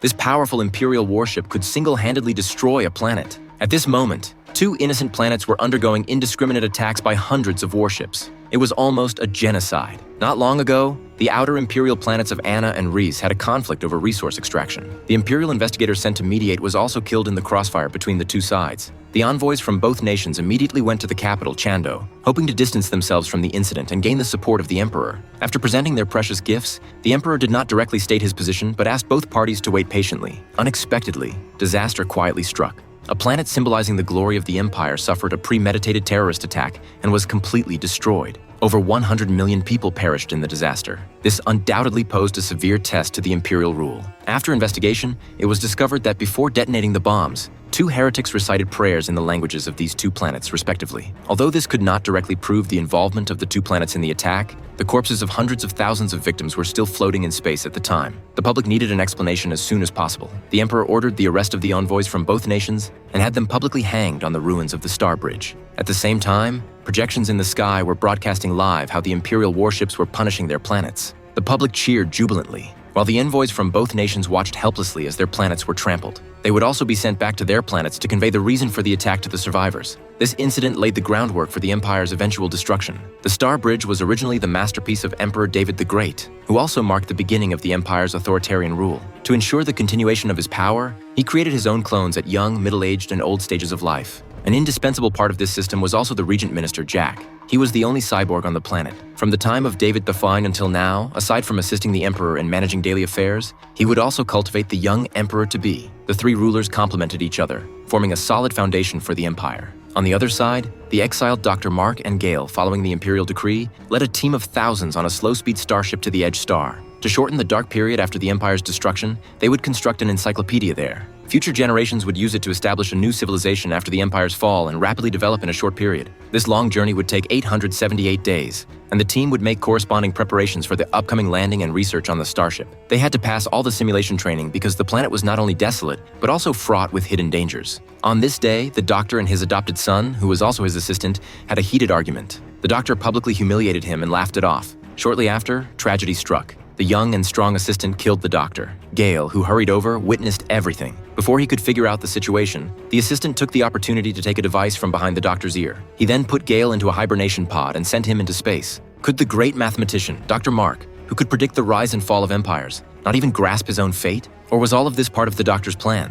This powerful Imperial warship could single-handedly destroy a planet. At this moment, 2 innocent planets were undergoing indiscriminate attacks by hundreds of warships. It was almost a genocide. Not long ago, the outer Imperial planets of Anna and Reese had a conflict over resource extraction. The Imperial investigator sent to mediate was also killed in the crossfire between the 2 sides. The envoys from both nations immediately went to the capital, Chando, hoping to distance themselves from the incident and gain the support of the Emperor. After presenting their precious gifts, the Emperor did not directly state his position but asked both parties to wait patiently. Unexpectedly, disaster quietly struck. A planet symbolizing the glory of the Empire suffered a premeditated terrorist attack and was completely destroyed. Over 100 million people perished in the disaster. This undoubtedly posed a severe test to the Imperial rule. After investigation, it was discovered that before detonating the bombs, 2 heretics recited prayers in the languages of these 2 planets, respectively. Although this could not directly prove the involvement of the 2 planets in the attack, the corpses of hundreds of thousands of victims were still floating in space at the time. The public needed an explanation as soon as possible. The Emperor ordered the arrest of the envoys from both nations and had them publicly hanged on the ruins of the Star Bridge. At the same time, projections in the sky were broadcasting live how the Imperial warships were punishing their planets. The public cheered jubilantly, while the envoys from both nations watched helplessly as their planets were trampled. They would also be sent back to their planets to convey the reason for the attack to the survivors. This incident laid the groundwork for the Empire's eventual destruction. The Star Bridge was originally the masterpiece of Emperor David the Great, who also marked the beginning of the Empire's authoritarian rule. To ensure the continuation of his power, he created his own clones at young, middle-aged, and old stages of life. An indispensable part of this system was also the Regent Minister, Jack. He was the only cyborg on the planet. From the time of David the Fine until now, aside from assisting the Emperor in managing daily affairs, he would also cultivate the young Emperor-to-be. The 3 rulers complemented each other, forming a solid foundation for the Empire. On the other side, the exiled Dr. Mark and Gale, following the Imperial decree, led a team of thousands on a slow-speed starship to the Edge Star. To shorten the dark period after the Empire's destruction, they would construct an encyclopedia there. Future generations would use it to establish a new civilization after the Empire's fall and rapidly develop in a short period. This long journey would take 878 days, and the team would make corresponding preparations for the upcoming landing and research on the starship. They had to pass all the simulation training because the planet was not only desolate, but also fraught with hidden dangers. On this day, the Doctor and his adopted son, who was also his assistant, had a heated argument. The Doctor publicly humiliated him and laughed it off. Shortly after, tragedy struck. The young and strong assistant killed the Doctor. Gale, who hurried over, witnessed everything. Before he could figure out the situation, the assistant took the opportunity to take a device from behind the Doctor's ear. He then put Gale into a hibernation pod and sent him into space. Could the great mathematician, Dr. Mark, who could predict the rise and fall of empires, not even grasp his own fate? Or was all of this part of the Doctor's plan?